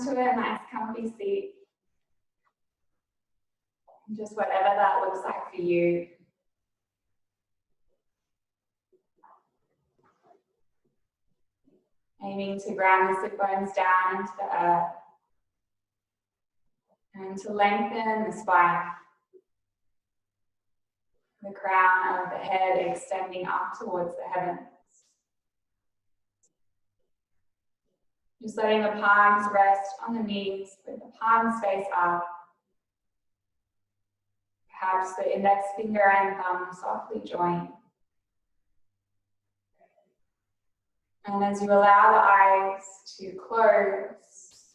into a nice comfy seat. Just whatever that looks like for you. Aiming to ground the sit bones down into the earth. And to lengthen the spine. The crown of the head extending up towards the heavens. Just letting the palms rest on the knees with the palms face up. Perhaps the index finger and thumb softly join. And as you allow the eyes to close,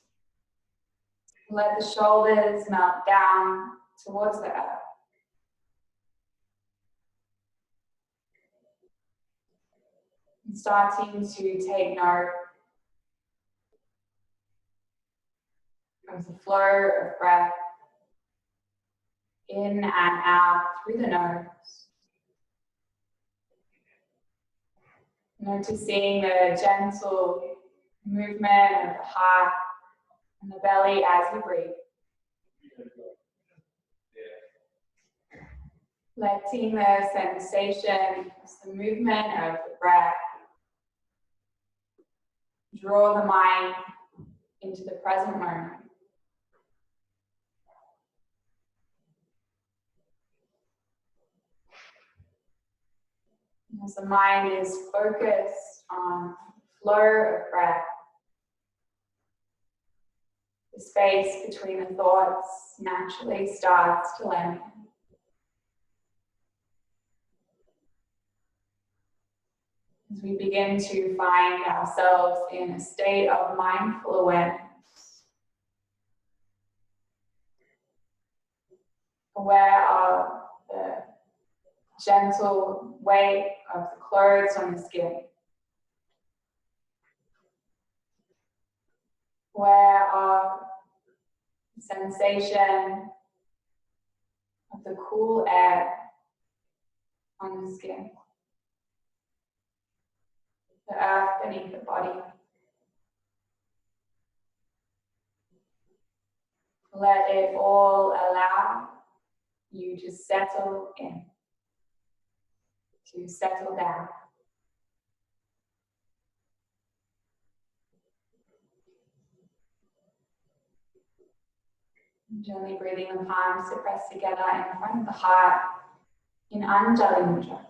let the shoulders melt down towards the earth. And starting to take note of the flow of breath in and out through the nose. Noticing the gentle movement of the heart and the belly as you breathe. Letting the sensation, the movement of the breath, draw the mind into the present moment. As the mind is focused on the flow of breath, the space between the thoughts naturally starts to lengthen. As we begin to find ourselves in a state of mindful awareness, aware of the gentle weight of the clothes on the skin, aware of the sensation of the cool air on the skin, the earth beneath the body. Let it all allow you to settle in, to settle down. Gently breathing the palms to press together in front of the heart in Anjali Mudra.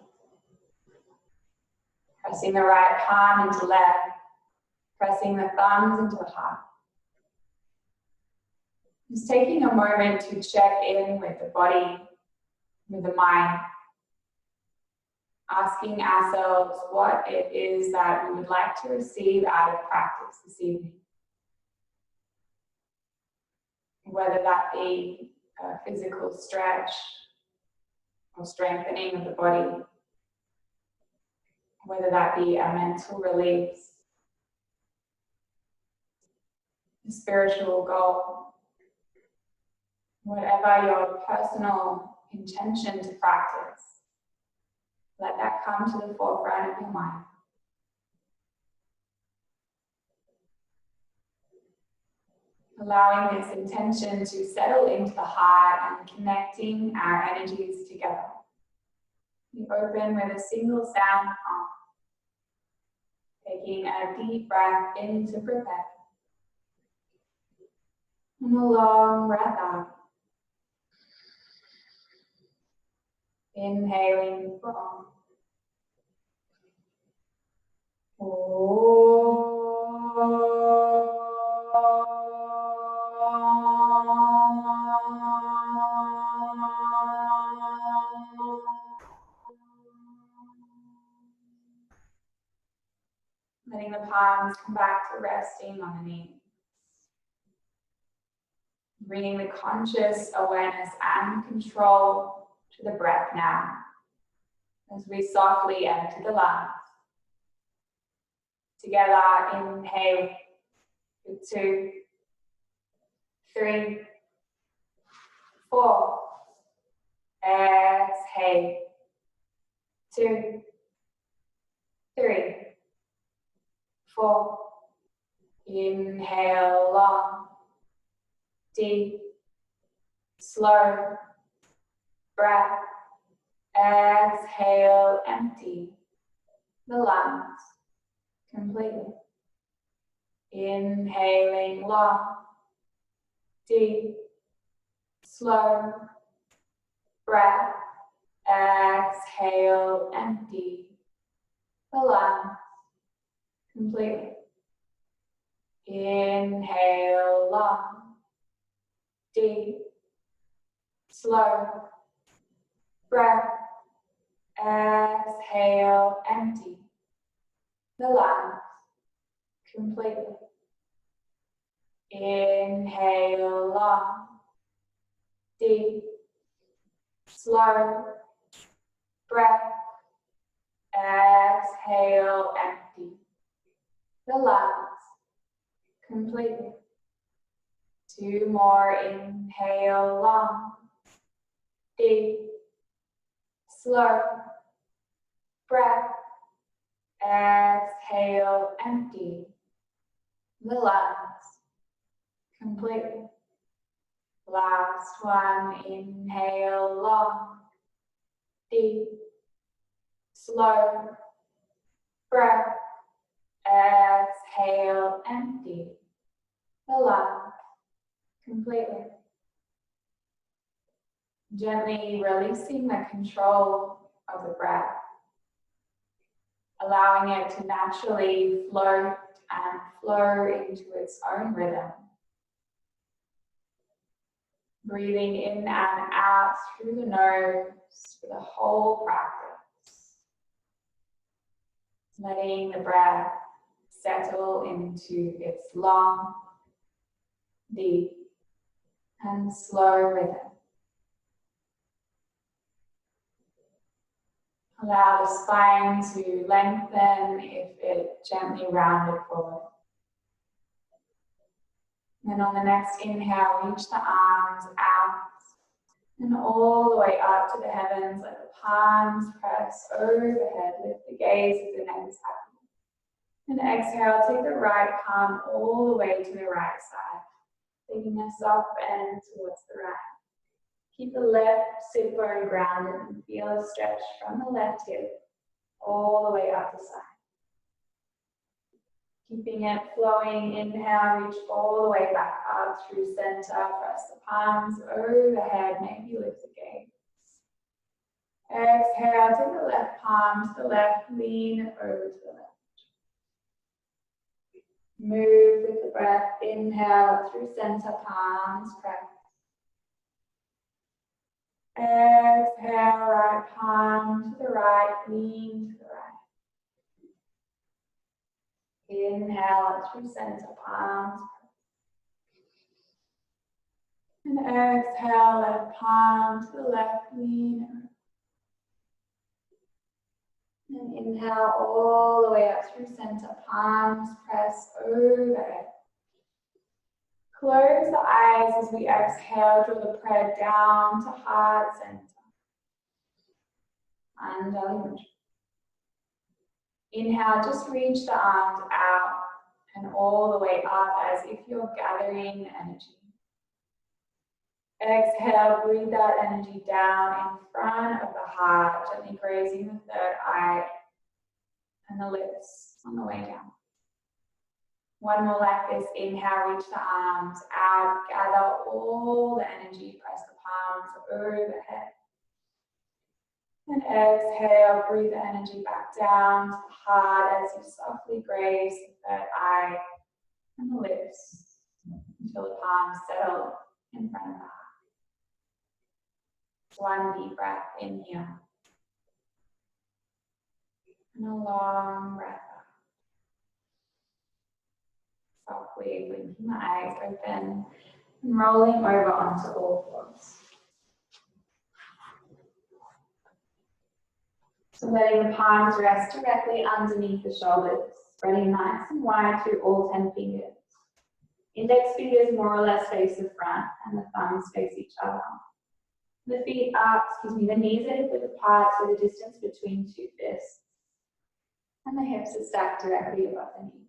Pressing the right palm into left, pressing the thumbs into the heart. Just taking a moment to check in with the body, with the mind. Asking ourselves what it is that we would like to receive out of practice this evening. Whether that be a physical stretch or strengthening of the body, whether that be a mental release, a spiritual goal, whatever your personal intention to practice, let that come to the forefront of your mind. Allowing this intention to settle into the heart and connecting our energies together. We open with a single sound on. Taking a deep breath in to prepare. And a long breath out. Inhaling for on. Letting the palms come back to resting on the knees. Bringing the conscious awareness and control to the breath now, as we softly empty the lungs. Together, inhale, 2, 3, 4. Exhale, 2, 3, 4. Inhale long. deep, slow breath. Exhale, empty the lungs completely. Inhaling long, deep, slow breath. Exhale, empty the lungs completely. Inhale long, deep, slow breath. Exhale, empty the lungs completely. Inhale long, deep, slow breath. Exhale, empty the lungs completely. 2 more. Inhale long, deep, slow breath. Exhale, empty the lungs completely. Last one. Inhale long, deep, slow breath. Exhale, empty the lungs completely. Gently releasing the control of the breath, allowing it to naturally float and flow into its own rhythm. Breathing in and out through the nose for the whole practice. Letting the breath settle into its long, deep, and slow rhythm. Allow the spine to lengthen if it gently rounded forward. Then on the next inhale, reach the arms out and all the way up to the heavens. Let the palms press overhead. Lift the gaze if the neck is happy. And exhale, take the right palm all the way to the right side, taking a soft bend towards the right. Keep the left sit bone grounded and feel a stretch from the left hip all the way up the side. Keeping it flowing, inhale, reach all the way back up through center, press the palms overhead, maybe lift the gaze. Exhale, take the left palm to the left, lean over to the left. Move with the breath, inhale through center, palms press. Exhale, right palm to the right, lean to the right. Inhale through center, palms. And exhale, left palm to the left, lean. And inhale all the way up through center, palms press overhead. Close the eyes as we exhale, draw the prayer down to heart center. And belly button. Inhale, just reach the arms out and all the way up as if you're gathering energy. Exhale, breathe that energy down in front of the heart, gently grazing the third eye and the lips on the way down. One more like this. Inhale, reach the arms out, gather all the energy, press the palms overhead. And exhale, breathe the energy back down to the heart as you softly graze the third eye and the lips until the palms settle in front of the heart. One deep breath in here. And a long breath out. Softly blinking the eyes open and rolling over onto all fours. So letting the palms rest directly underneath the shoulders, spreading nice and wide through all 10 fingers. Index fingers more or less face the front and the thumbs face each other. The feet are, the knees are hip-width apart, so the distance between 2 fists. And the hips are stacked directly above the knees.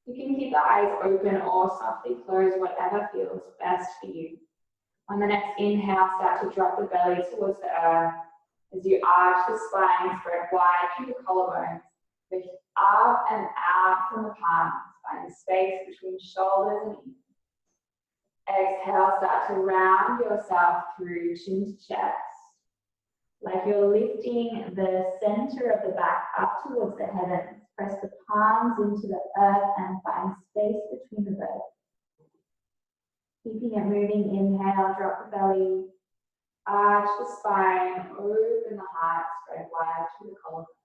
You can keep the eyes open or softly close, whatever feels best for you. On the next inhale, start to drop the belly towards the earth as you arch the spine, spread wide through the collarbones. Lift up and out from the palms, find space between shoulders and ears. Exhale, start to round yourself through chin to chest. Like you're lifting the center of the back up towards the heavens. Press the palms into the earth and find space between the vertebrae. Keeping it moving, inhale, drop the belly, arch the spine, open the heart, spread wide through the collarbone.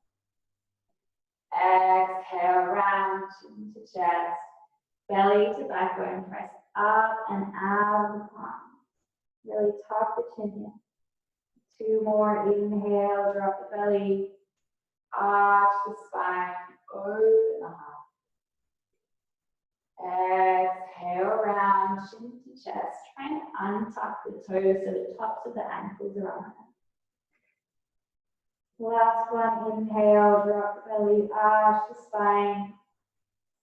Exhale, round chin to chest, belly to backbone, press up and out of the palm. Really tuck the chin in. 2 more, inhale, drop the belly, arch the spine, open the heart. Exhale, round chin to chest. Try and untuck the toes so the tops of the ankles are on. Last one, inhale, drop the belly, arch the spine,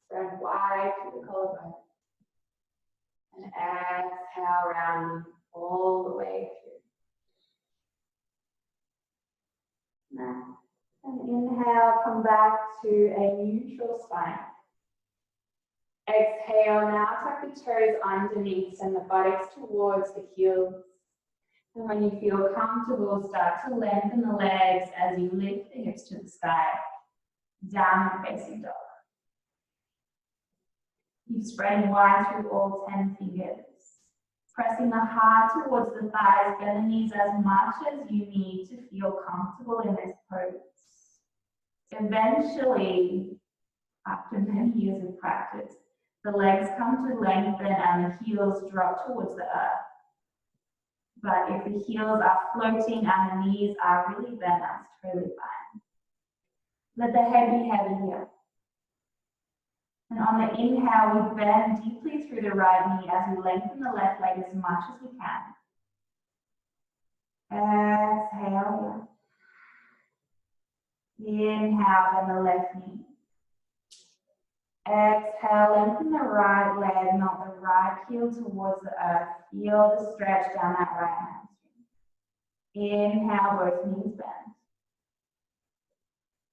spread wide through the collarbone. And exhale, rounding all the way through. Now, and inhale, come back to a neutral spine. Exhale, now tuck the toes underneath, send the buttocks towards the heels. And when you feel comfortable, start to lengthen the legs as you lift the hips to the sky. Downward facing dog. Keep spreading wide through all 10 fingers. Pressing the heart towards the thighs, bend the knees as much as you need to feel comfortable in this pose. Eventually, after many years of practice, the legs come to lengthen and the heels drop towards the earth. But if the heels are floating and the knees are really bent, that's totally fine. Let the head be heavy here. And on the inhale, we bend deeply through the right knee as we lengthen the left leg as much as we can. Exhale here. Inhale, bend the left knee. Exhale, lengthen the right leg, not the right heel towards the earth. Feel the stretch down that right hamstring. Inhale, both knees bend.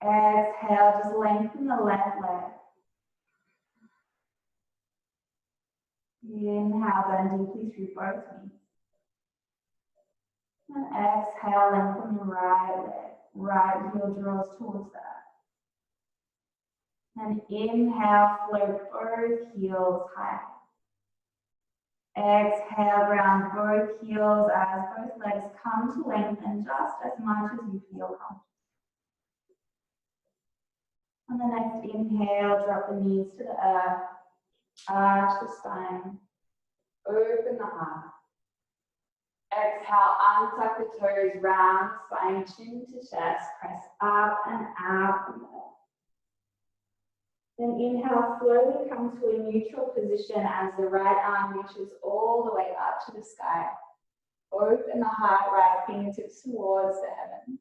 Exhale, just lengthen the left leg. Inhale, bend deeply through both knees. And exhale, lengthen the right leg. Right heel draws towards the earth. And inhale, float both heels high. Exhale, ground both heels as both legs come to lengthen just as much as you feel comfortable. On the next inhale, drop the knees to the earth, arch the spine, open the heart. Exhale, untuck the toes, round the spine, chin to chest, press up and out from the earth. Then inhale, slowly come to a neutral position as the right arm reaches all the way up to the sky. Open the heart, right fingertips towards the heavens.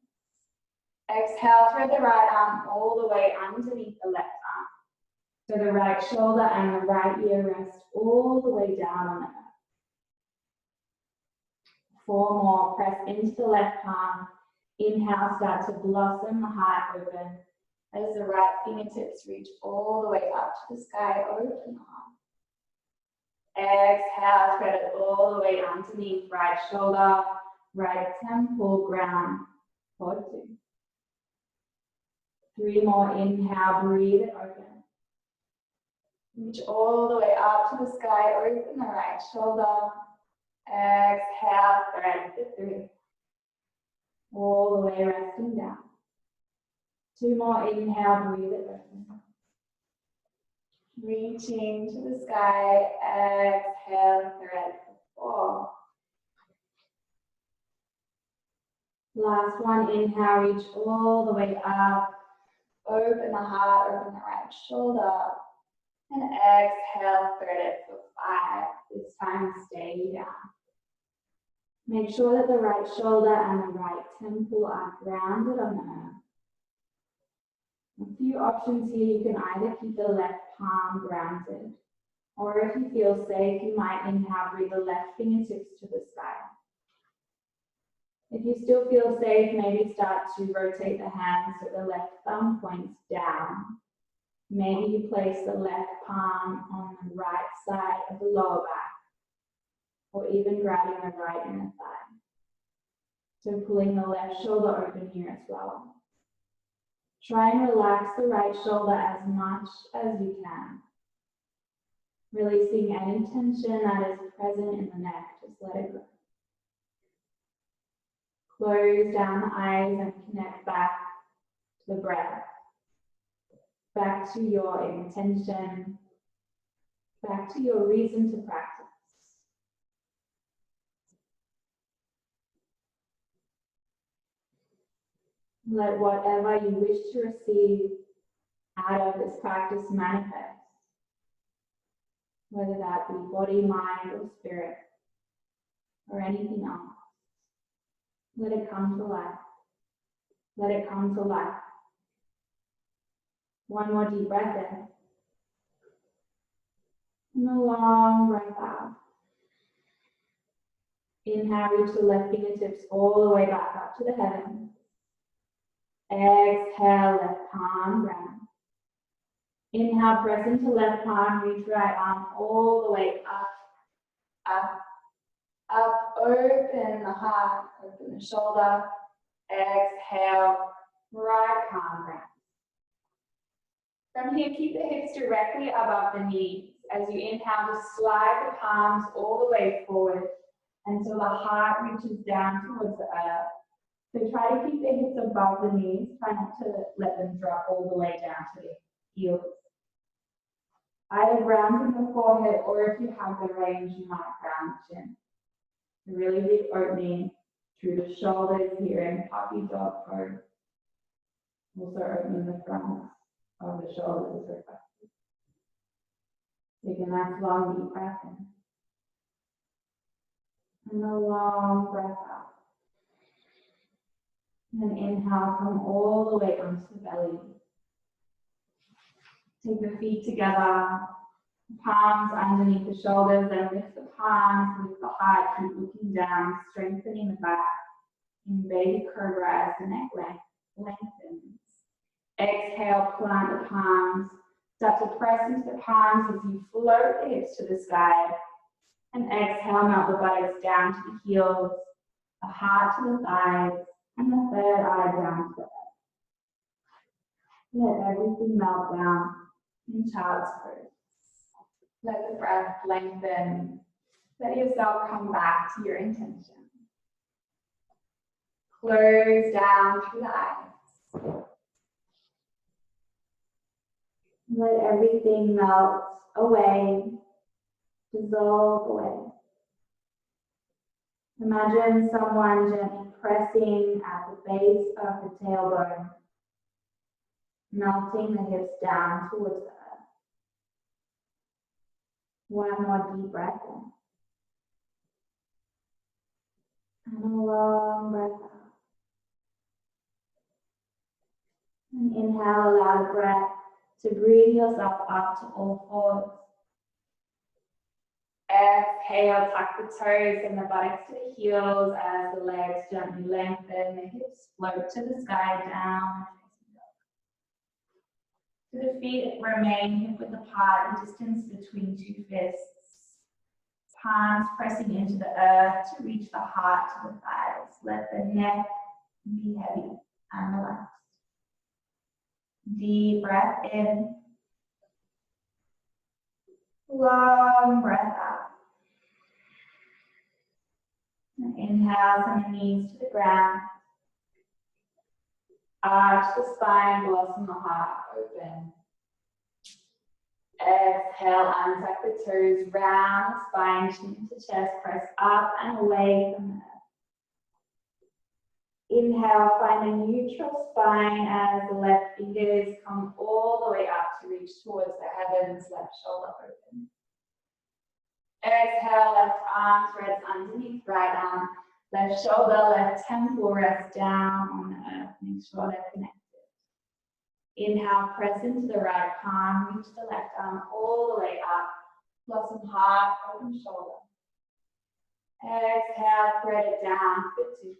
Exhale, thread the right arm all the way underneath the left arm. So the right shoulder and the right ear rest all the way down on the earth. 4 more, press into the left palm. Inhale, start to blossom the heart open. As the right fingertips reach all the way up to the sky, open the heart. Exhale, thread it all the way underneath right shoulder, right temple, ground. For 2. 3 more, inhale, breathe it open. Reach all the way up to the sky, open the right shoulder. Exhale, thread for 3. All the way resting down. 2 more, inhale, breathe it open. Reaching to the sky, exhale, thread for 4. Last one, inhale, reach all the way up. Open the heart, open the right shoulder. And exhale, thread it for 5. This time, stay down. Make sure that the right shoulder and the right temple are grounded on the earth. A few few options here. You can either keep the left palm grounded, or if you feel safe, you might inhale, bring the left fingertips to the sky. If you still feel safe, maybe start to rotate the hands so the left thumb points down. Maybe you place the left palm on the right side of the lower back, or even grabbing the right inner thigh. So pulling the left shoulder open here as well. Try and relax the right shoulder as much as you can. Releasing any tension that is present in the neck, just let it go. Close down the eyes and connect back to the breath. Back to your intention. Back to your reason to practice. Let whatever you wish to receive out of this practice manifest, whether that be body, mind, or spirit, or anything else. Let it come to life. Let it come to life. One more deep breath in. And a long breath out. Inhale, reach the left fingertips all the way back up to the heavens. Exhale, left palm ground. Inhale, press into left palm, reach right arm all the way up, up, up. Open the heart, open the shoulder. Exhale, right palm ground. From here, keep the hips directly above the knees. As you inhale, just slide the palms all the way forward until the heart reaches down towards the earth. So try to keep the hips above the knees. Try not to let them drop all the way down to the heels. Either grounding the forehead, or if you have the range, you might ground the chin. A really big opening through the shoulders here in puppy dog pose. Also opening the front of the shoulders as well. Take a nice long deep breath in. And a long breath out. And then inhale, come all the way onto the belly. Take the feet together, palms underneath the shoulders, then lift the palms, lift the heart, keep looking down, strengthening the back. In baby cobra as the neck lengthens. Exhale, plant the palms. Start to press into the palms as you float the hips to the sky. And exhale, melt the buttocks down to the heels, the heart to the thighs, and the third eye down to the earth. Let everything melt down in child's pose. Let the breath lengthen. Let yourself come back to your intention. Close down through the eyes. Let everything melt away, dissolve away. Imagine someone gently pressing at the base of the tailbone, melting the hips down towards the earth. One more deep breath in. And a long breath out. And inhale, allow the breath to breathe yourself up to all fours. Exhale, tuck the toes and the buttocks to the heels as the legs gently lengthen, the hips float to the sky down. So the feet remain hip width apart and distance between two fists. Palms pressing into the earth to reach the heart to the thighs. Let the neck be heavy and relaxed. Deep breath in. Long breath out. And inhale, send the knees to the ground. Arch the spine, blossom the heart open. Exhale, untuck the toes, round the spine, chin to chest, press up and away from the earth. Inhale, find a neutral spine as the left fingers come all the way up to reach towards the heavens, left shoulder open. Exhale, left arm threads underneath right arm, left shoulder, left temple rest down on the earth, make sure they're connected. Inhale, press into the right palm, reach the left arm all the way up. Blossom heart, open shoulder. Exhale, thread it down for 2.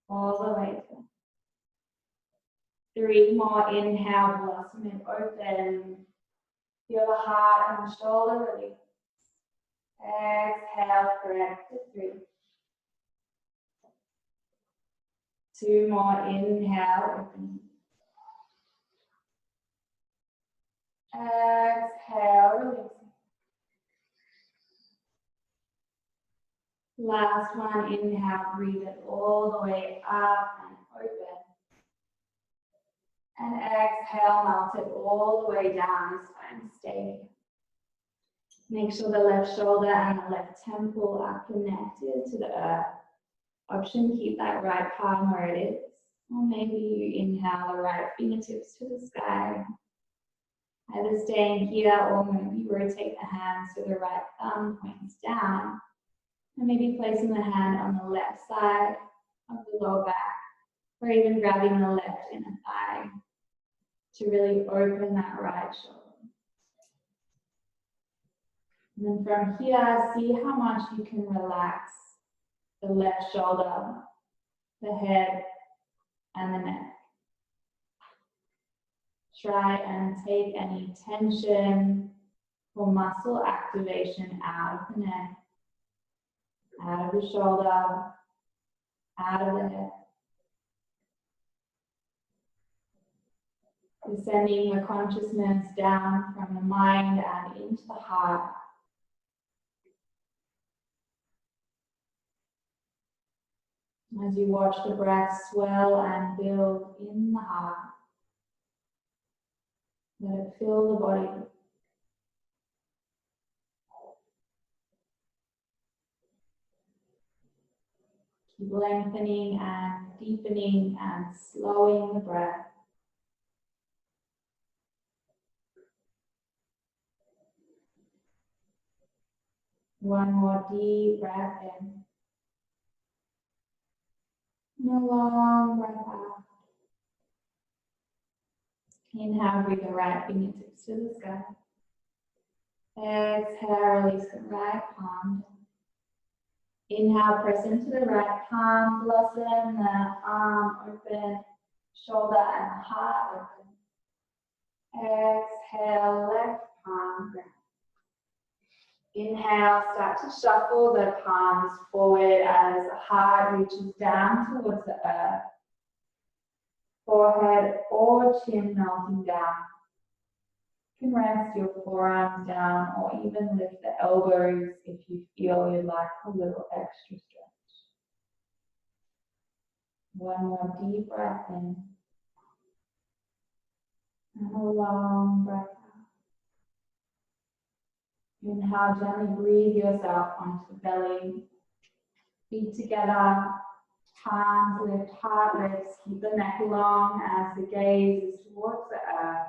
All the way down. 3 more, inhale, blossom it open. Feel the heart and the shoulder release. Exhale, thread for 3. 2 more, inhale, open. Exhale, release. Last one, inhale, breathe it all the way up and open. And exhale, melt it all the way down. This time, stay here. Make sure the left shoulder and the left temple are connected to the earth. Option, keep that right palm where it is. Or maybe you inhale the right fingertips to the sky. Either staying here or maybe rotate the hands so the right thumb points down. And maybe placing the hand on the left side of the lower back, or even grabbing the left inner thigh to really open that right shoulder. And then from here, see how much you can relax the left shoulder, the head, and the neck. Try and take any tension or muscle activation out of the neck, out of the shoulder, out of the head. Descending your consciousness down from the mind and into the heart. As you watch the breath swell and build in the heart, let it fill the body. Keep lengthening and deepening and slowing the breath. One more deep breath in. And a long breath out. Inhale, bring the right fingertips to the sky. Exhale, release the right palm. Inhale, press into the right palm, blossom the arm open, shoulder and heart open. Exhale, left palm down. Inhale, start to shuffle the palms forward as the heart reaches down towards the earth. Forehead or chin melting down. You can rest your forearms down or even lift the elbows if you feel you'd like a little extra stretch. One more deep breath in. And a long breath out. Inhale, gently breathe yourself onto the belly. Feet together, palms lift, heart lifts. Keep the neck long as the gaze is towards the earth.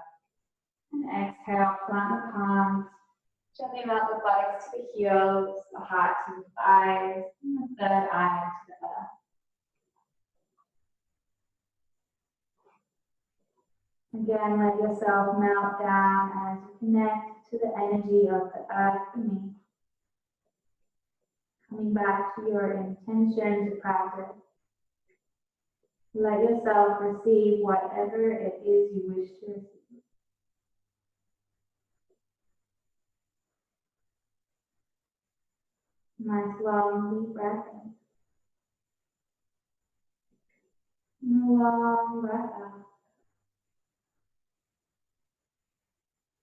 And exhale, plant the palms. Gently melt the buttocks to the heels, the heart to the thighs, and the third eye to the earth. Again, let yourself melt down as you connect to the energy of the earth beneath. Coming back to your intention to practice. Let yourself receive whatever it is you wish to receive. Nice long deep breath in. And a long breath out.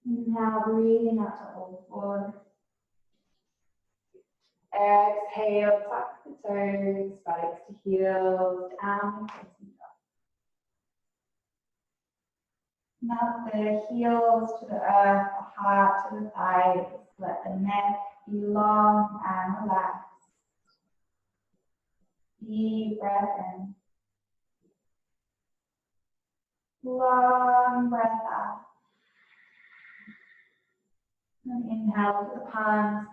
Inhale, breathing up to all fours. Exhale, tuck the toes, buttocks to heels, down facing up. Melt the heels to the earth, the heart to the thighs. Let the neck be long and relaxed. Deep breath in. Long breath out. And inhale to the palms.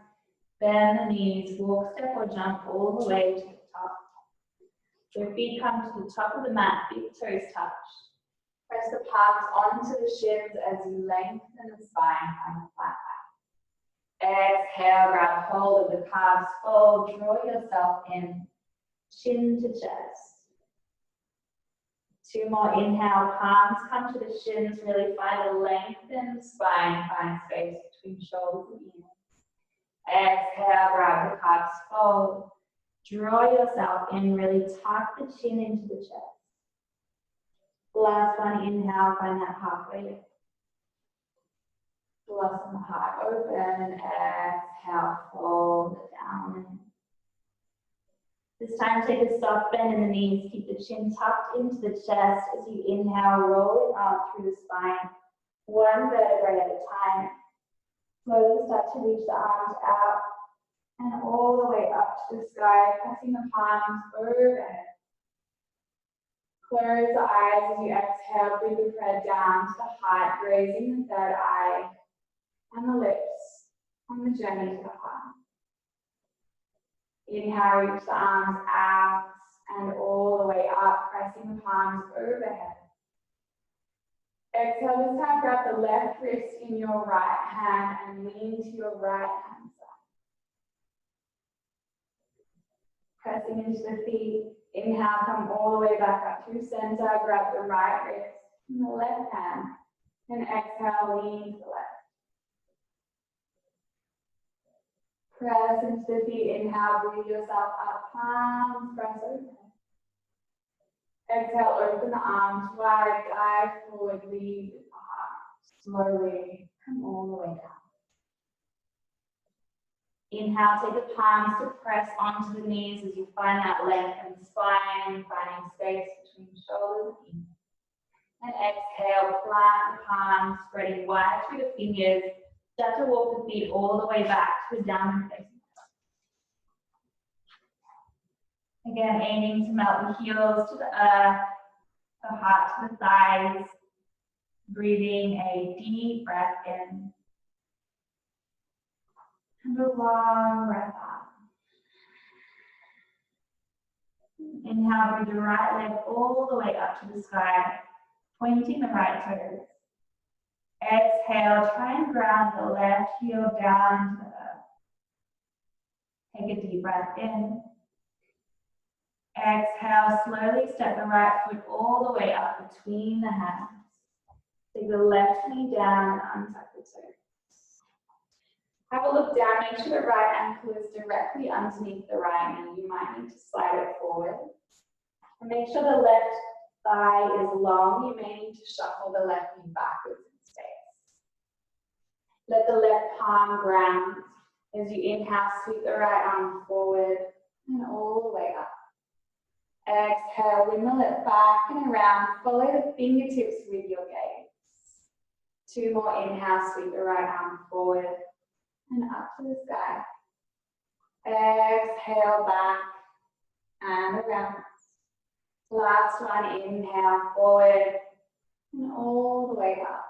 Bend the knees, walk, step or jump all the way to the top. Your feet come to the top of the mat, big toes touch. Press the palms onto the shins as you lengthen the spine, find a flat back. Exhale, grab hold of the calves, fold, draw yourself in, chin to chest. 2 more, inhale, palms come to the shins, really find a lengthened spine, find space between shoulders and ears. Exhale, grab the calves, fold, draw yourself in, really tuck the chin into the chest. Last one, inhale, find that halfway lift. Blossom the heart open, exhale, fold it down. This time take a soft bend in the knees, keep the chin tucked into the chest as you inhale, rolling up through the spine, 1 vertebrae at a time. Slowly start to reach the arms out and all the way up to the sky, pressing the palms overhead. Close the eyes as you exhale, bring the head down to the heart, grazing the third eye and the lips on the journey to the heart. Inhale, reach the arms out and all the way up, pressing the palms overhead. Exhale, this time grab the left wrist in your right hand and lean to your right hand side. Pressing into the feet. Inhale, come all the way back up through center, grab the right wrist in the left hand, and exhale, lean to the left. Press into the feet, inhale, breathe yourself up, palms press open. Exhale, open the arms wide, dive forward, lead with the heart. Slowly, come all the way down. Inhale, take the palms to press onto the knees as you find that lengthened spine, finding space between shoulders and ears. And exhale, plant the palms, spreading wide through the fingers. Start to walk the feet all the way back to the downward facing dog. Again, aiming to melt the heels to the earth, the heart to the thighs. Breathing a deep breath in. And a long breath out. Inhale, bring the right leg all the way up to the sky, pointing the right toes. Exhale, try and ground the left heel down to the earth. Take a deep breath in. Exhale, slowly step the right foot all the way up between the hands. Take the left knee down, untuck the toes. Have a look down, make sure the right ankle is directly underneath the right knee. You might need to slide it forward. And make sure the left thigh is long. You may need to shuffle the left knee backwards in space. Let the left palm ground. As you inhale, sweep the right arm forward and all the way up. Exhale, windmill it back and around. Follow the fingertips with your gaze. 2 more, inhale, sweep the right arm forward and up to the sky. Exhale, back and around. Last one, inhale, forward and all the way up.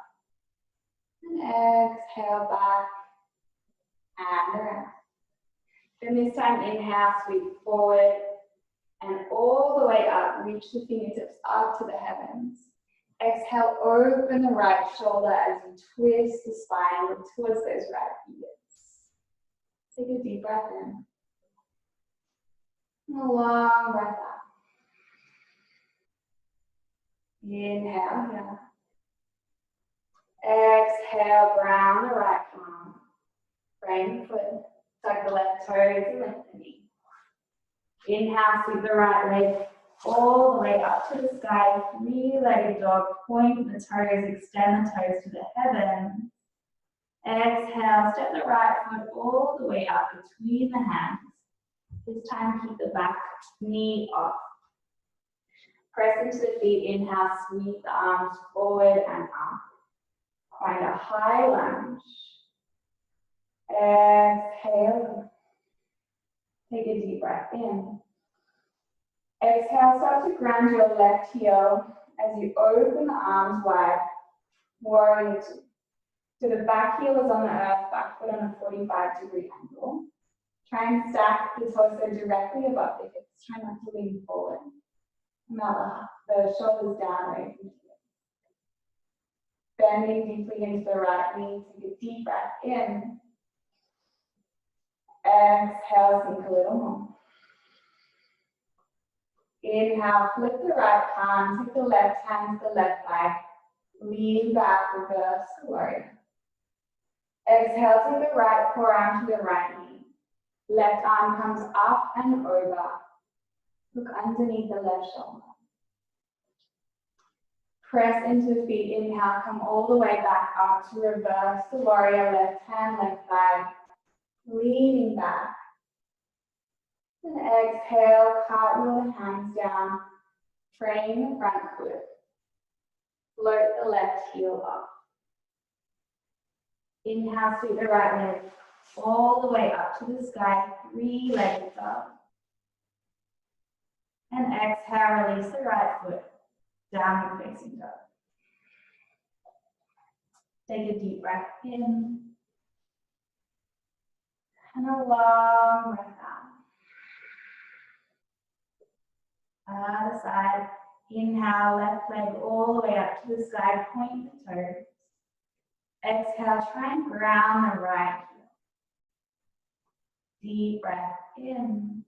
And exhale, back and around. Then this time, inhale, sweep forward and all the way up. Reach the fingertips up to the heavens. Exhale, open the right shoulder as you twist the spine, look towards those right fingers. Take a deep breath in. And a long breath out. Inhale here. Exhale, ground the right palm. Frame the foot. Tuck the left toes and lift the knee. Inhale, sweep the right leg all the way up to the sky. 3-legged dog. Point the toes, extend the toes to the heavens. Exhale, step the right foot all the way up between the hands. This time, keep the back knee off. Press into the feet. Inhale, sweep the arms forward and up. Find a high lunge. Exhale. Take a deep breath in. Exhale, start to ground your left heel as you open the arms wide. Warrior 2. So the back heel is on the earth, back foot on a 45-degree angle. Try and stack the torso directly above the hips. Try not to lean forward. Melt the shoulders down away from the hips. bending deeply into the right knee. Take a deep breath in. Exhale, sink a little more. Inhale, flip the right palm, take the left hand to the left thigh. Lean back, reverse the warrior. Exhale, take the right forearm to the right knee. Left arm comes up and over. Look underneath the left shoulder. Press into the feet. Inhale, come all the way back up to reverse the warrior. Left hand, left thigh. Leaning back. And exhale, cartwheel the hands down. Frame the front foot. Float the left heel up. Inhale, sweep the right leg all the way up to the sky. 3-legged dog. And exhale, release the right foot. Downward facing dog. Take a deep breath in. And a long breath out. Other side. Inhale, left leg all the way up to the sky. Point the toes. Exhale, try and ground the right heel. Deep breath in.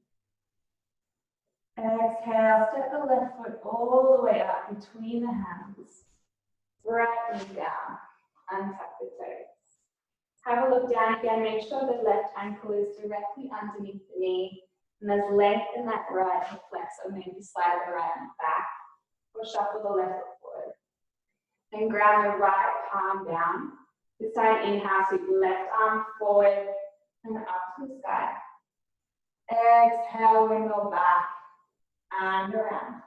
Exhale, step the left foot all the way up between the hands. Right knee down. Untuck the toes. Have a look down again. Make sure the left ankle is directly underneath the knee. And there's length in that right hip flexor. Maybe slide the right arm back. Or shuffle the left foot forward. Then ground the right palm down. This time inhale, sweep the left arm forward and up to the sky. Exhale, windmill back and around.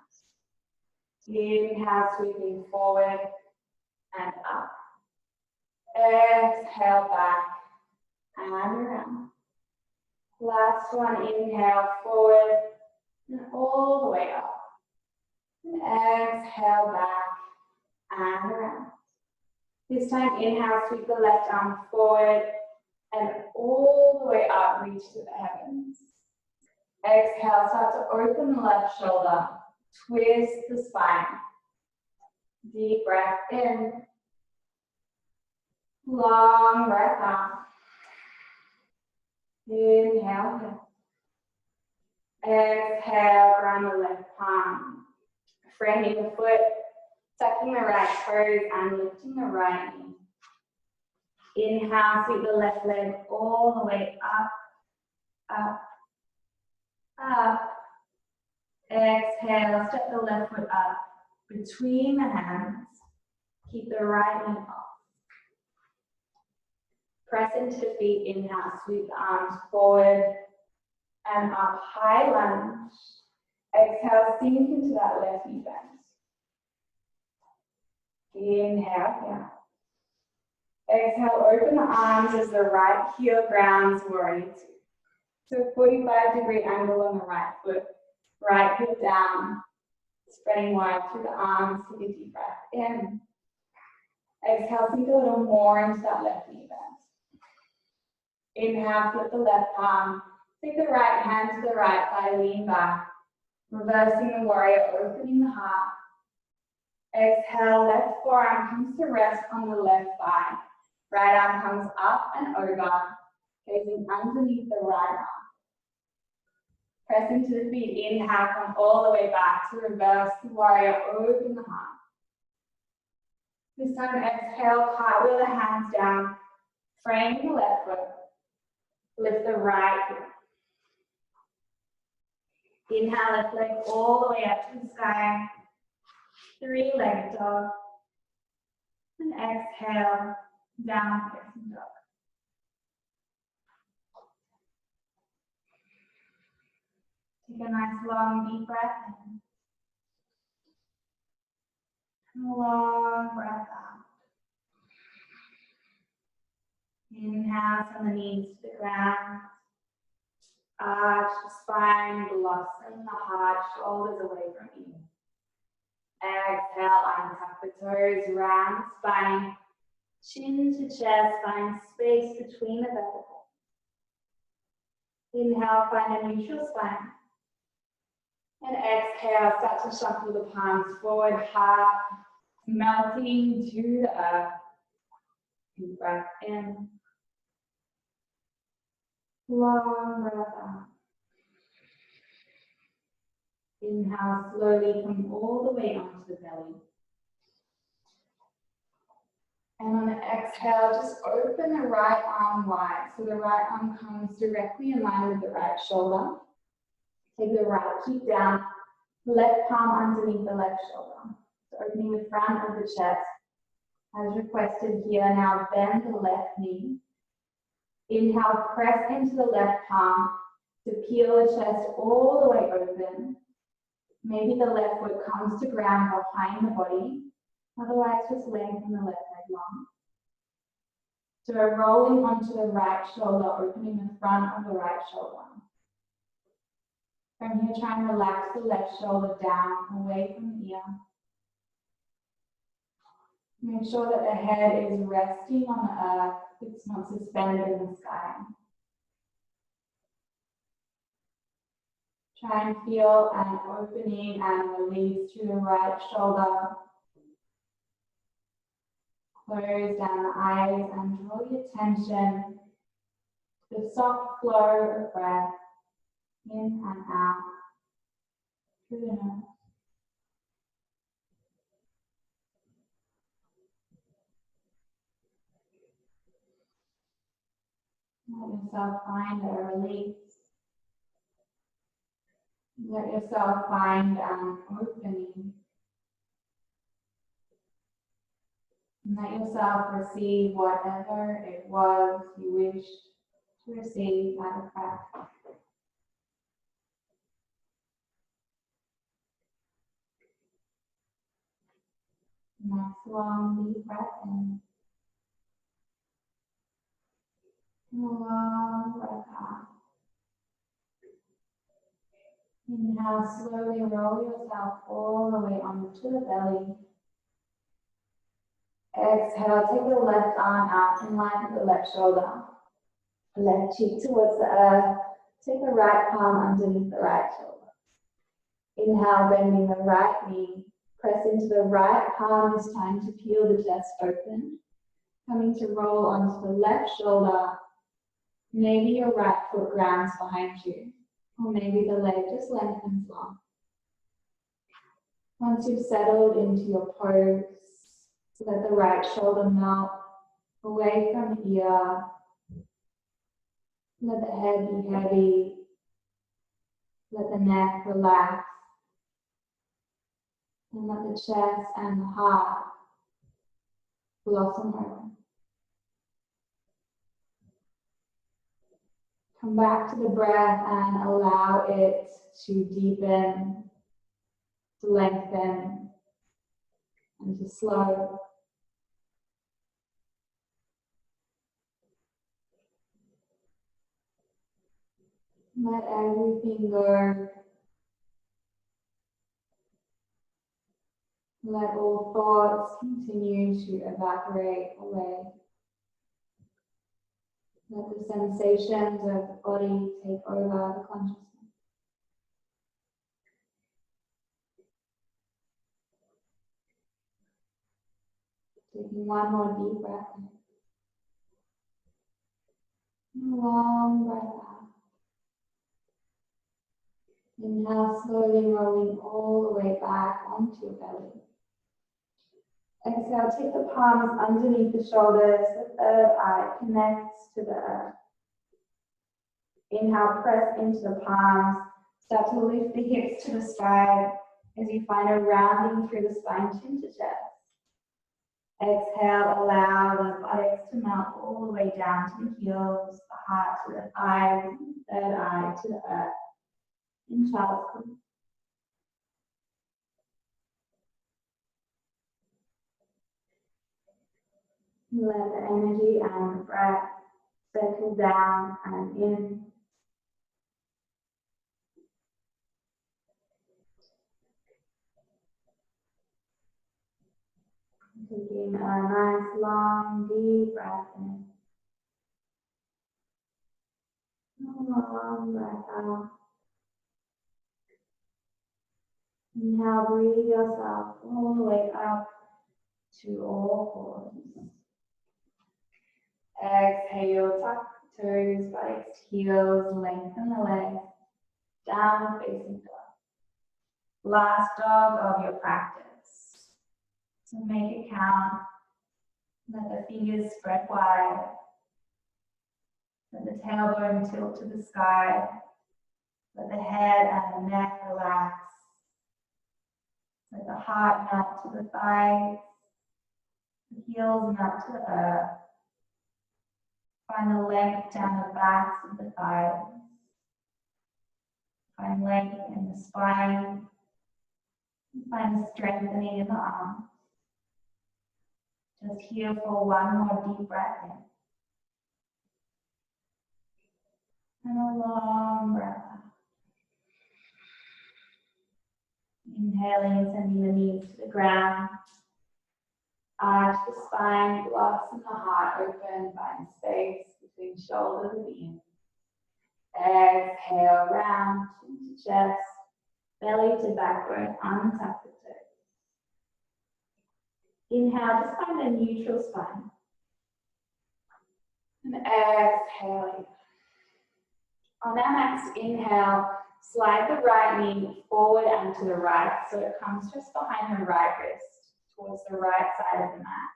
Inhale, sweeping forward and up. Exhale, back and around. Last one, inhale, forward and all the way up. And exhale, back and around. This time, inhale, sweep the left arm forward and all the way up, reach to the heavens. Exhale, start to open the left shoulder, twist the spine. Deep breath in. Long breath out. Inhale. Exhale, ground the left palm. Framing the foot, tucking the right toes and lifting the right knee. Inhale, sweep the left leg all the way up, up, up. Exhale, step the left foot up between the hands. Keep the right knee off. Press into the feet. Inhale, sweep the arms forward and up, high lunge. Exhale, sink into that left knee bend. Inhale, yeah. Exhale, open the arms as the right heel grounds warrior two. So 45-degree angle on the right foot, right heel down, spreading wide through the arms. Take a deep breath in. Exhale, sink a little more into that left knee bend. Inhale, flip the left palm. Take the right hand to the right thigh, lean back. Reversing the warrior, opening the heart. Exhale, left forearm comes to rest on the left thigh. Right arm comes up and over, facing underneath the right arm. Press into the feet. Inhale, come all the way back to reverse the warrior, open the heart. This time, exhale, cartwheel the hands down. Frame the left foot. Lift the right heel. Inhale, left leg all the way up to the sky. 3-legged dog. And exhale, down facing dog. Take a nice long deep breath in. And a long breath out. Inhale, send the knees to the ground. Arch the spine, blossom the heart, shoulders away from you. Exhale, untuck the toes, round the spine, chin to chest, find space between the vertebrae. Inhale, find a neutral spine. And exhale, start to shuffle the palms forward, heart, melting to the earth. Deep breath in. Long breath out. Inhale slowly, come all the way onto the belly. And on the exhale, just open the right arm wide. So the right arm comes directly in line with the right shoulder. Take the right cheek down, left palm underneath the left shoulder. So opening the front of the chest. As requested here, now bend the left knee. Inhale, press into the left palm to peel the chest all the way open. Maybe the left foot comes to ground behind the body. Otherwise, just lengthen the left leg long. So we're rolling onto the right shoulder, opening the front of the right shoulder. From here, try and relax the left shoulder down, away from the ear. Make sure that the head is resting on the earth. It's not suspended in the sky. Try and feel an opening and release through the right shoulder. Close down the eyes and draw your attention to the soft flow of breath in and out through the nose. Let yourself find a release. Let yourself find an opening. And let yourself receive whatever it was you wished to receive out of breath. Nice long deep breath in. And a long breath out. Inhale, slowly roll yourself all the way onto the belly. Exhale, take the left arm out in line with the left shoulder. Left cheek towards the earth. Take the right palm underneath the right shoulder. Inhale, bending the right knee. Press into the right palm this time to peel the chest open. Coming to roll onto the left shoulder. Maybe your right foot grounds behind you. Or maybe the leg just lengthens long. Once you've settled into your pose, let the right shoulder melt away from the ear. Let the head be heavy. Let the neck relax. And let the chest and the heart blossom open. Come back to the breath and allow it to deepen, to lengthen, and to slow. Let everything go. Let all thoughts continue to evaporate away. Let the sensations of the body take over the consciousness. Taking one more deep breath in. And a long breath out. Inhale, slowly rolling all the way back onto your belly. Exhale, take the palms underneath the shoulders. The third eye connects to the earth. Inhale, press into the palms. Start to lift the hips to the sky as you find a rounding through the spine, chin to chest. Exhale, allow the buttocks to melt all the way down to the heels, the heart to the thighs, third eye to the earth. In child's pose. Let the energy and the breath settle down and in. Taking a nice long deep breath in. A long breath out. Inhale, breathe yourself all the way up to all fours. Exhale, tuck the toes, buttocks, heels, lengthen the legs, downward facing dog. Last dog of your practice. So make it count. Let the fingers spread wide. Let the tailbone tilt to the sky. Let the head and the neck relax. Let the heart melt to the thighs. The heels melt to the earth. Find the length down the backs of the thighs. Find length in the spine. Find the strengthening in the arms. Just here for one more deep breath in. And a long breath out. Inhaling, sending the knees to the ground. Arch the spine, blossom the heart open, find space between shoulders and ears. Exhale, round chin to chest, belly to backbone, untuck the toes. Inhale, just find a neutral spine. And exhale. On our next inhale, slide the right knee forward and to the right so it comes just behind the right wrist towards the right side of the mat.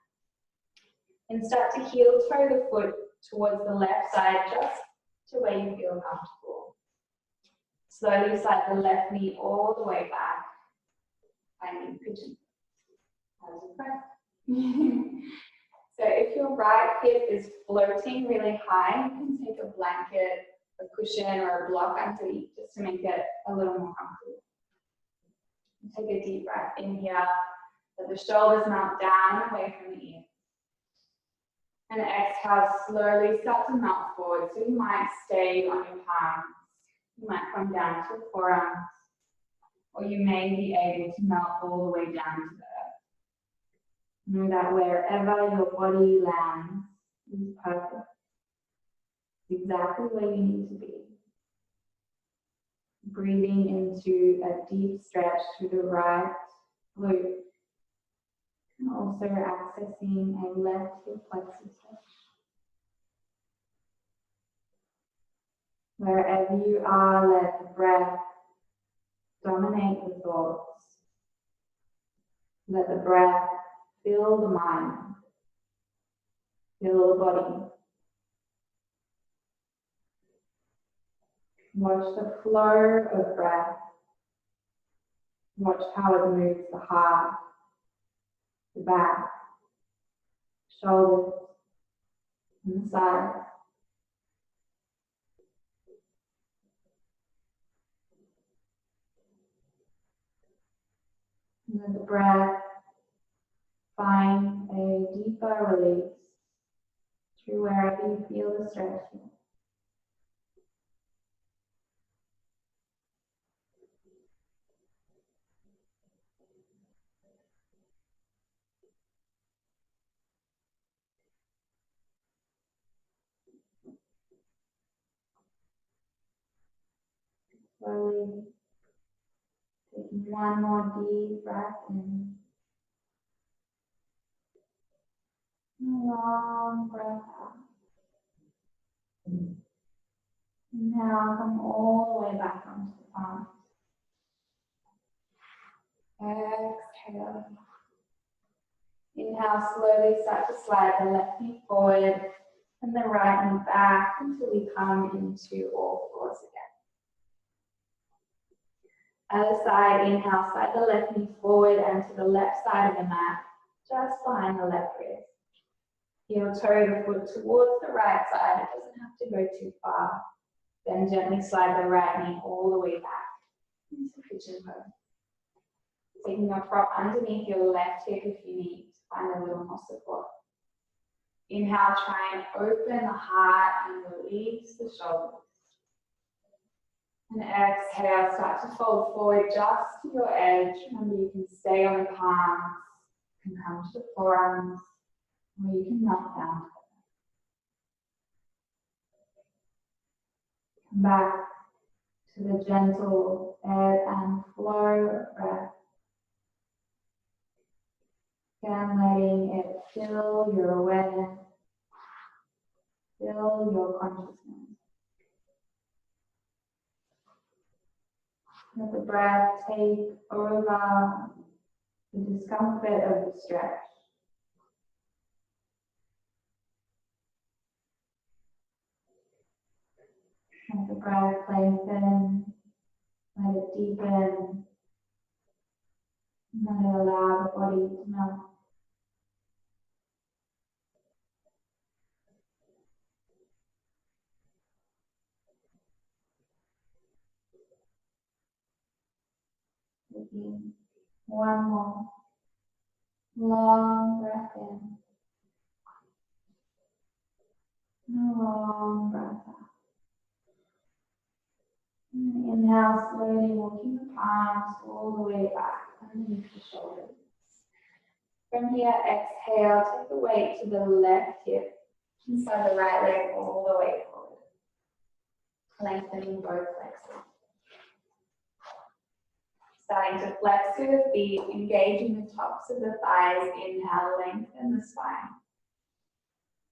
And start to heel toe the foot towards the left side just to where you feel comfortable. Slowly slide the left knee all the way back, finding pigeon. How's your breath? So if your right hip is floating really high, you can take a blanket, a cushion, or a block underneath just to make it a little more comfortable. Take a deep breath in here. Let the shoulders melt down and away from the ears. And exhale, slowly start to melt forward. So you might stay on your palms. You might come down to your forearms. Or you may be able to melt all the way down to the earth. Know that wherever your body lands is perfect. It's exactly where you need to be. Breathing into a deep stretch through the right glute. And also accessing a left hip flexor stretch. Wherever you are, let the breath dominate the thoughts. Let the breath fill the mind, fill the body. Watch the flow of breath. Watch how it moves the heart, the back, shoulders, and the sides. And let the breath find a deeper release through wherever you feel the stretching. Slowly taking one more deep breath in. And a long breath out. And now come all the way back onto the palms. Exhale. Inhale, slowly start to slide the left knee forward and the right knee back until we come into all fours again. Other side, inhale, slide the left knee forward and to the left side of the mat, just behind the left wrist. Heel toe the foot towards the right side, it doesn't have to go too far. Then gently slide the right knee all the way back into pigeon pose. Taking your prop underneath your left hip if you need to find a little more support. Inhale, try and open the heart and release the shoulders. And exhale, start to fold forward just to your edge. Remember, you can stay on the palms, you can come to the forearms, or you can melt down. Come back to the gentle ebb and flow of breath. Again, letting it fill your awareness, fill your consciousness. Let the breath take over the discomfort of the stretch. Let the breath lengthen, let it deepen, and let it allow the body to melt. Taking one more long breath in, and a long breath out. And inhale, slowly walking the palms all the way back underneath the shoulders. From here, exhale, take the weight to the left hip, inside the right leg all the way forward. Lengthening both flexors. Starting to flex through the feet, engaging the tops of the thighs. Inhale, lengthen the spine.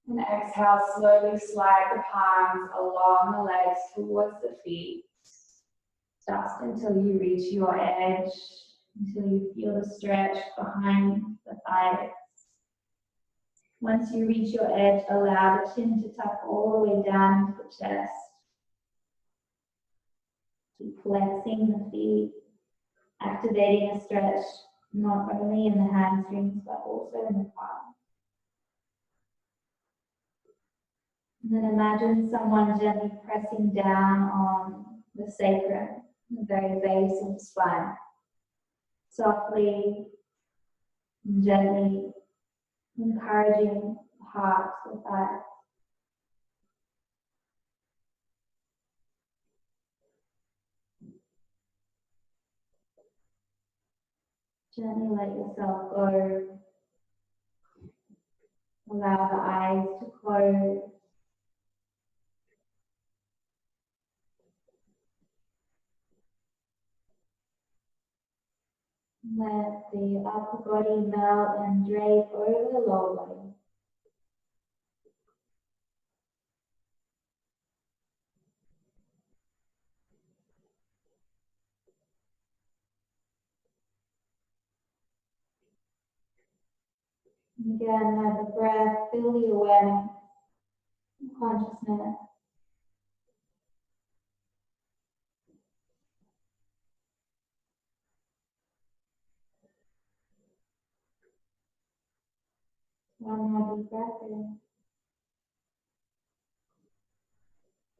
And exhale, slowly slide the palms along the legs towards the feet. Just until you reach your edge, until you feel the stretch behind the thighs. Once you reach your edge, allow the chin to tuck all the way down into the chest. Keep flexing the feet, activating a stretch not only in the hamstrings but also in the calves. And then imagine someone gently pressing down on the sacrum, the very base of the spine. Softly and gently encouraging the heart, the thighs. Gently let yourself go. Allow the eyes to close. Let the upper body melt and drape over the lower body. And again, let the breath fill the awareness and consciousness. One more deep breath in.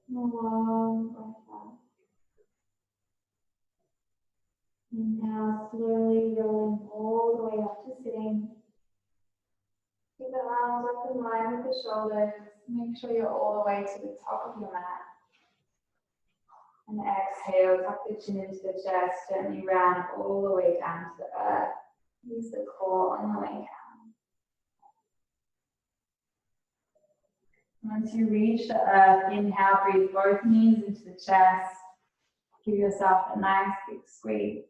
And a long breath out. Inhale, slowly rolling all the way up to sitting. Keep the arms up in line with the shoulders. Make sure you're all the way to the top of your mat. And exhale, tuck the chin into the chest, gently round all the way down to the earth. Use the core on the way down. Once you reach the earth, inhale, breathe both knees into the chest. Give yourself a nice big squeeze.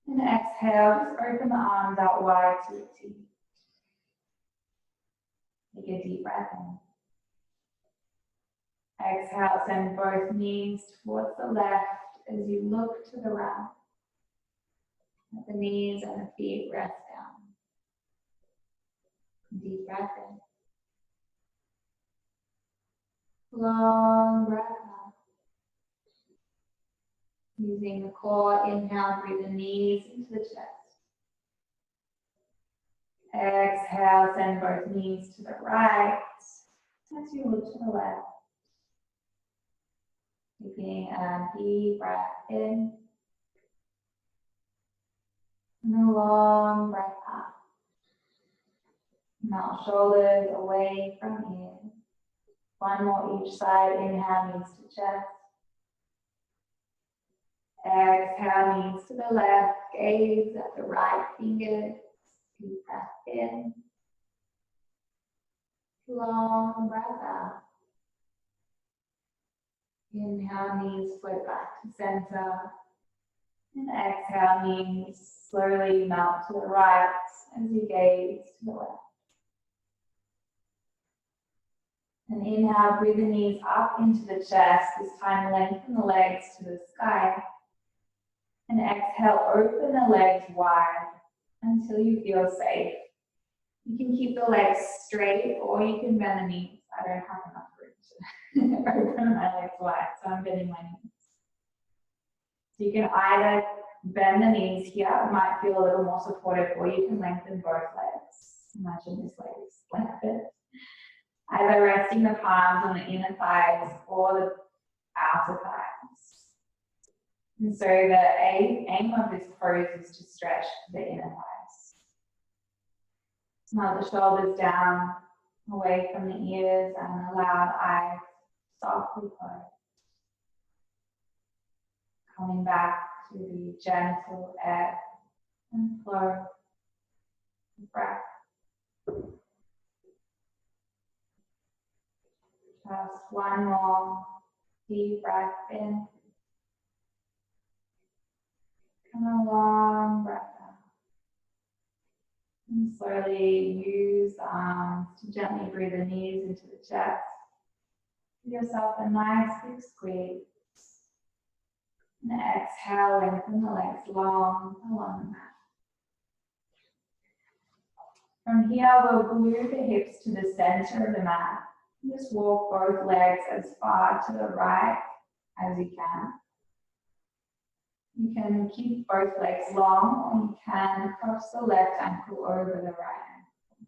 And exhale, just open the arms out wide to the T. Take a deep breath in. Exhale, send both knees towards the left as you look to the right. Let the knees and the feet rest down. Deep breath in. Long breath out. Using the core, inhale, breathe the knees into the chest. Exhale, send both knees to the right as you look to the left. Taking a deep breath in and a long breath out. Now shoulders away from ears. One more each side. Inhale, knees to chest. Exhale, knees to the left. Gaze at the right fingers. Deep breath in. Long breath out. Inhale, knees float back to center. And exhale, knees slowly melt to the right as you gaze to the left. And inhale, breathe the knees up into the chest. This time lengthen the legs to the sky. And exhale, open the legs wide until you feel safe. You can keep the legs straight or you can bend the knees. I don't have enough room to open my legs wide, so I'm bending my knees. So you can either bend the knees here, it might feel a little more supportive, or you can lengthen both legs. Imagine this leg is lengthened. Either resting the palms on the inner thighs or the outer thighs. And so the aim of this pose is to stretch the inner thighs. Now the shoulders down, away from the ears, and allow the eyes softly close. Coming back to the gentle ebb and flow of breath. Just one more deep breath in. And a long breath out. And slowly use the arms to gently breathe the knees into the chest. Give yourself a nice big squeeze. And exhale, lengthen the legs long along the mat. From here, we'll glue the hips to the center of the mat. Just walk both legs as far to the right as you can. You can keep both legs long, or you can cross the left ankle over the right ankle.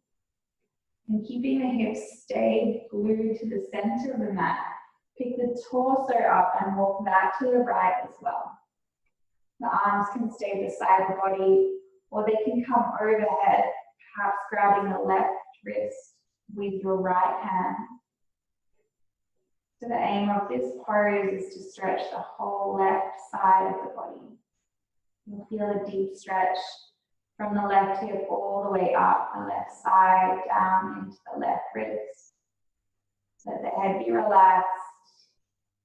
And keeping the hips stay glued to the center of the mat, pick the torso up and walk that to the right as well. The arms can stay beside the body, or they can come overhead, perhaps grabbing the left wrist with your right hand. So the aim of this pose is to stretch the whole left side of the body. You'll feel a deep stretch from the left hip all the way up the left side, down into the left wrist. Let the head be relaxed.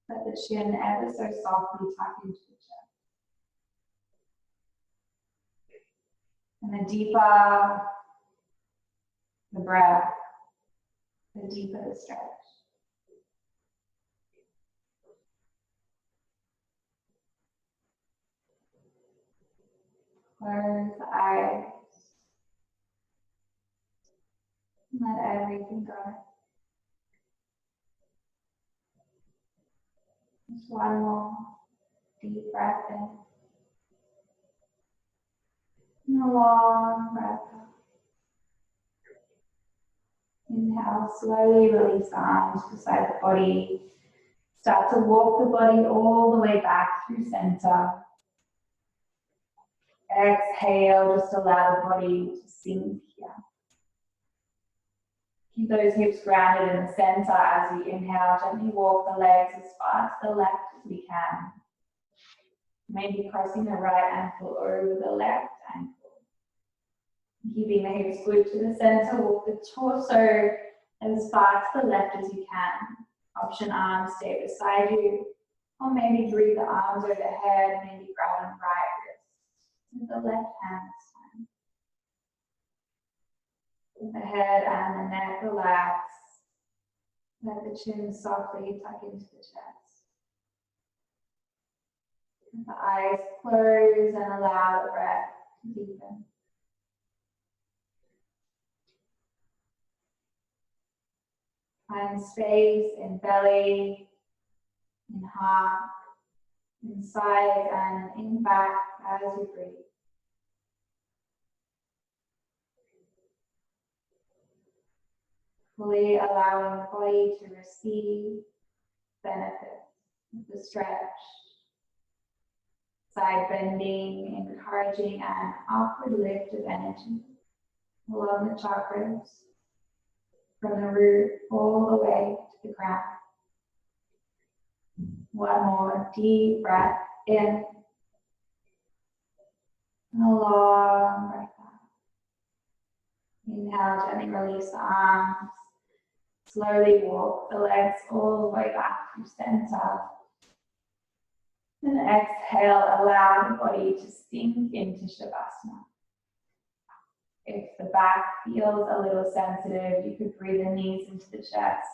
Let the chin ever so softly tuck into the chest. And the deeper the breath, the deeper the stretch. Close the eyes. Let everything go. Just one more deep breath in. And a long breath out. Inhale, slowly release the arms beside the body. Start to walk the body all the way back through center. Exhale, just allow the body to sink here. Keep those hips grounded in the center as you inhale. Gently walk the legs as far to the left as we can. Maybe crossing the right ankle over the left ankle. Keeping the hips glued to the center, walk the torso as far to the left as you can. Option arms stay beside you, or maybe breathe the arms overhead, maybe grab the right wrist with the left hand this time. With the head and the neck relax. Let the chin softly tuck into the chest. Let the eyes close and allow the breath to deepen. Find space in belly, in heart, in side and in back as you breathe. Fully allowing the body to receive benefits of the stretch. Side bending, encouraging an upward lift of energy along the chakras, from the root all the way to the ground. One more deep breath in, and a long breath out. Inhale, gently release the arms. Slowly walk the legs all the way back through center. And exhale, allow the body to sink into Shavasana. If the back feels a little sensitive, you could breathe the knees into the chest,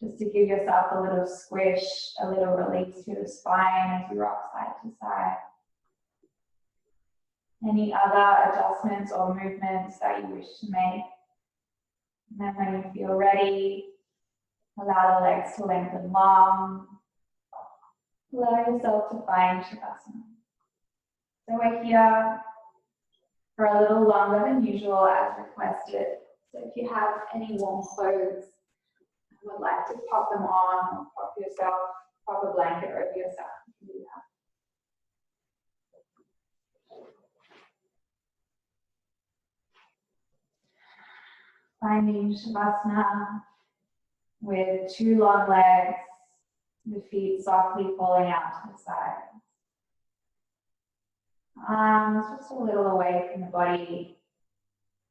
just to give yourself a little squish, a little release through the spine as you rock side to side. Any other adjustments or movements that you wish to make. And then when you feel ready, allow the legs to lengthen long. Allow yourself to find Shavasana. So we're here for a little longer than usual as requested. So if you have any warm clothes and would like to pop them on, or pop a blanket over yourself, you can do that. Finding Shavasana with two long legs, the feet softly falling out to the side. Arms just a little away from the body,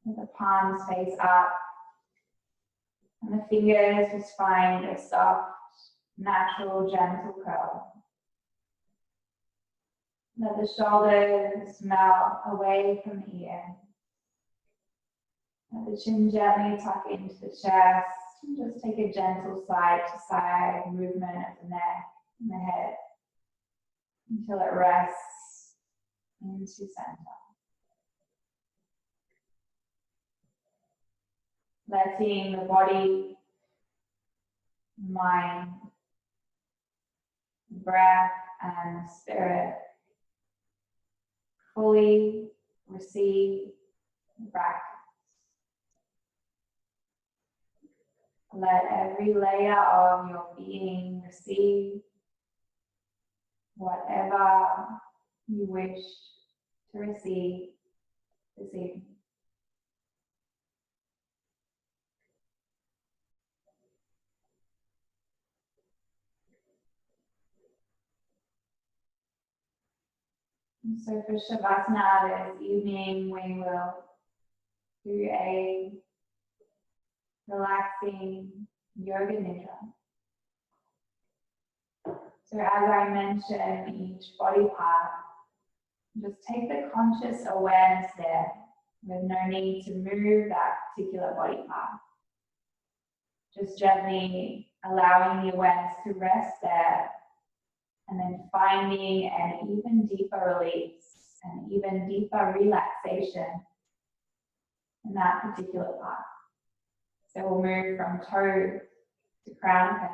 with the palms face up. And the fingers just find a soft, natural, gentle curl. Let the shoulders melt away from the ear. Let the chin gently tuck into the chest. And just take a gentle side-to-side movement of the neck and the head until it rests into center. Letting the body, mind, breath, and spirit fully receive the practice. Let every layer of your being receive whatever you wish to receive this evening. And so for Shavasana this evening, we will do a relaxing yoga nidra. So as I mentioned, each body part, just take the conscious awareness there with no need to move that particular body part. Just gently allowing the awareness to rest there and then finding an even deeper release, an even deeper relaxation in that particular part. So we'll move from toe to crown of head.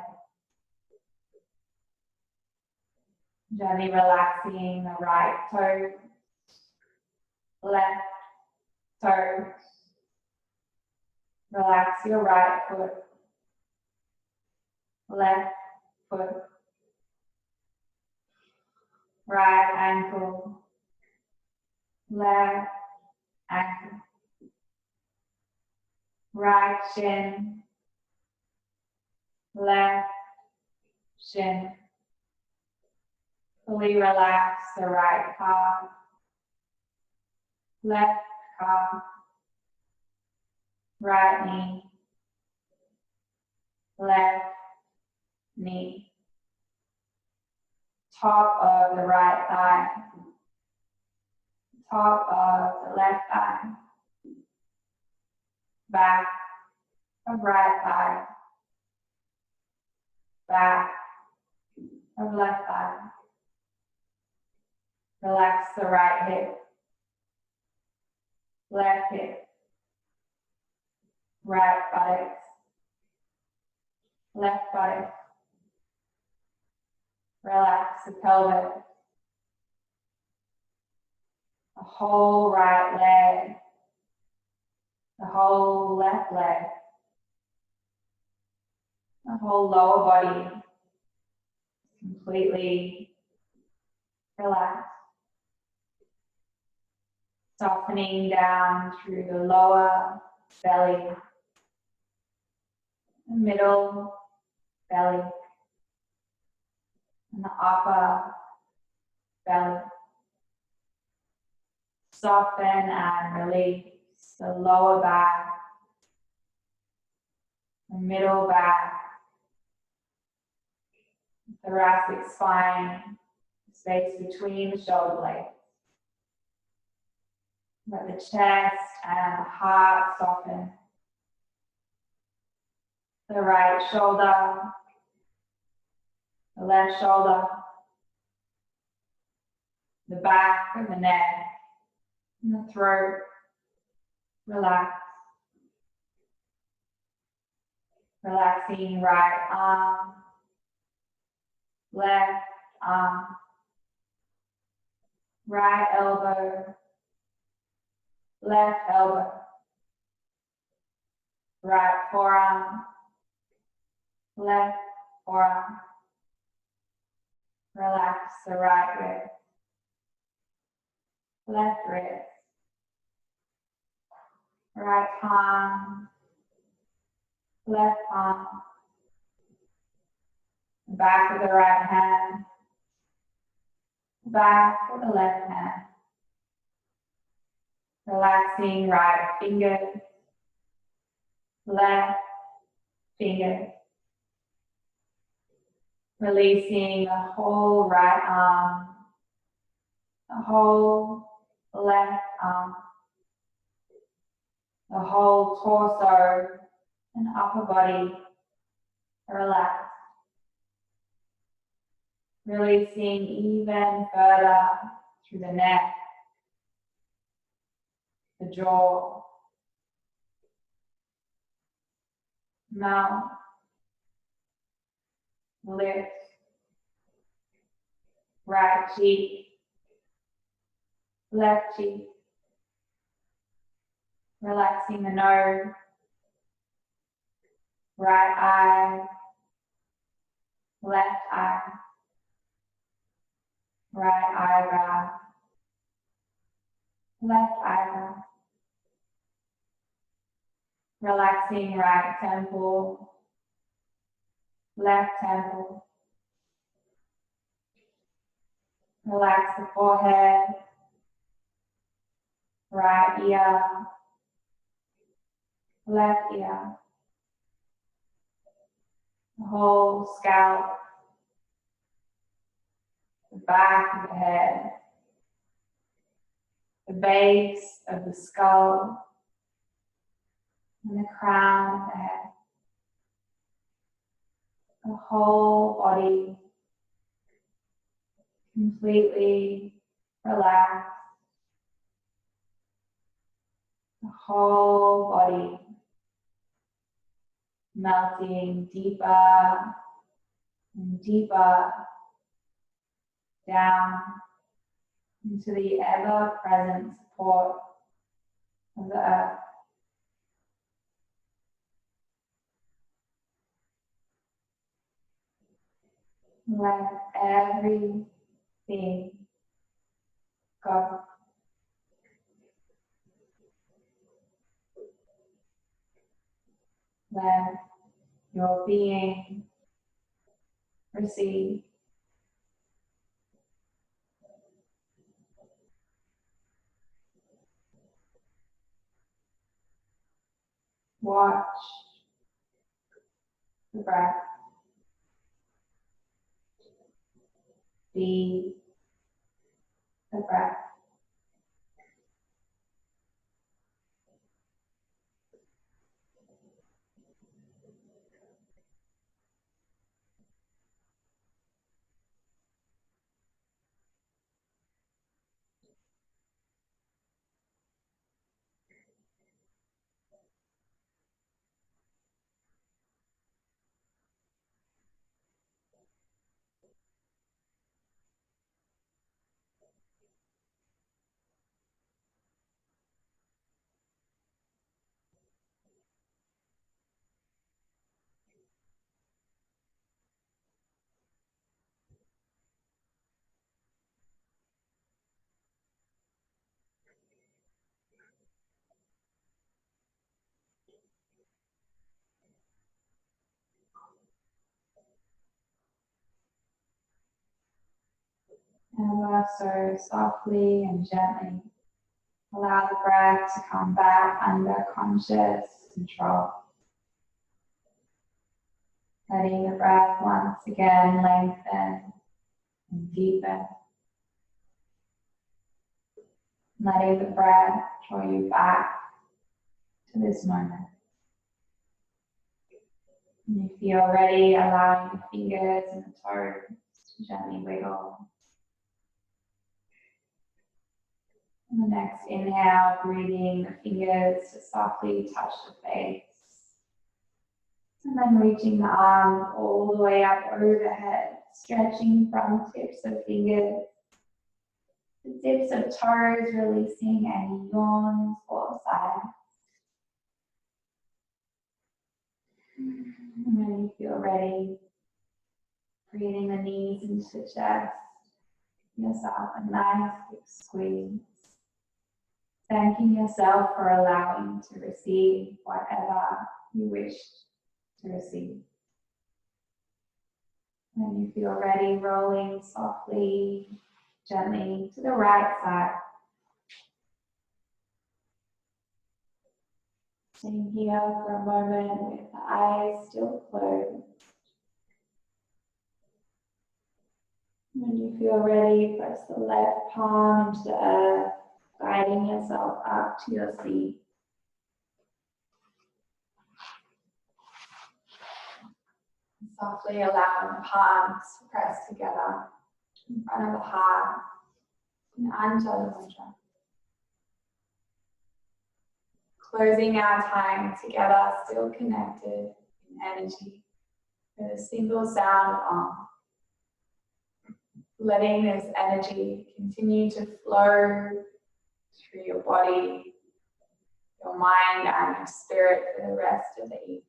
Gently relaxing the right toe, left toe. Relax your right foot, left foot, right ankle, left ankle, right shin, left shin. Fully relax the right calf, left calf, right knee, left knee, top of the right thigh, top of the left thigh, back of right thigh, back of left thigh. Relax the right hip, left hip, right buttocks, left buttock. Relax the pelvis, the whole right leg, the whole left leg, the whole lower body, completely relaxed. Softening down through the lower belly, the middle belly, and the upper belly. Soften and release the lower back, the middle back, thoracic spine, space between the shoulder blades. Let the chest and the heart soften. The right shoulder, the left shoulder, the back of the neck, and the throat. Relax. Relaxing right arm, left arm, right elbow, left elbow, right forearm, left forearm. Relax the right wrist, left wrist, right palm, left palm, back of the right hand, back of the left hand. Relaxing right finger, left finger. Releasing the whole right arm, the whole left arm, the whole torso and upper body relaxed. Releasing even further through the neck, the jaw, mouth, lips, right cheek, left cheek. Relaxing the nose, right eye, left eye, right eyebrow, left eyebrow. Relaxing right temple, left temple. Relax the forehead, right ear, left ear. The whole scalp, the back of the head, the base of the skull, and the crown of the head. The whole body completely relaxed. The whole body melting deeper and deeper down into the ever-present support of the earth. Let everything go. Let your being receive. Watch the breath. Be the breath. Ever so softly and gently, allow the breath to come back under conscious control. Letting the breath once again lengthen and deepen. letting the breath draw you back to this moment. When you feel ready, allowing the fingers and the toes to gently wiggle. On the next inhale, breathing the fingers to softly touch the face. And then reaching the arms all the way up overhead, stretching from tips of fingers to tips of toes, releasing any yawns or sighs. And when you feel ready, breathing the knees into the chest, yourself a nice big squeeze. Thanking yourself for allowing to receive whatever you wish to receive. When you feel ready, rolling softly, gently to the right side. Staying here for a moment with the eyes still closed. When you feel ready, press the left palm into the earth, guiding yourself up to your seat. Softly allowing the palms to press together in front of the heart and Anjali Mudra. Closing our time together, still connected in energy with a single sound on. Letting this energy continue to flow through your body, your mind, and your spirit for the rest of the evening.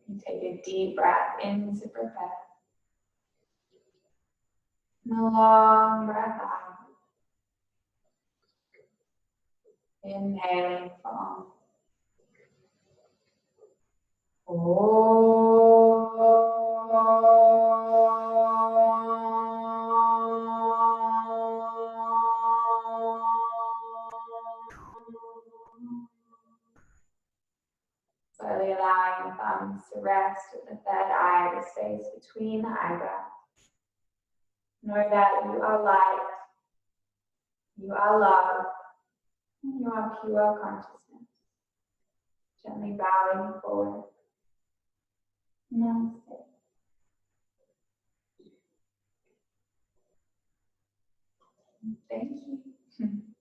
You take a deep breath in to prepare. And a long breath out. Inhaling from slowly allowing the thumbs to rest with the third eye, the space between the eyebrows. Know that you are light, you are love, and you are pure consciousness. Gently bowing forward. Namaste. Thank you.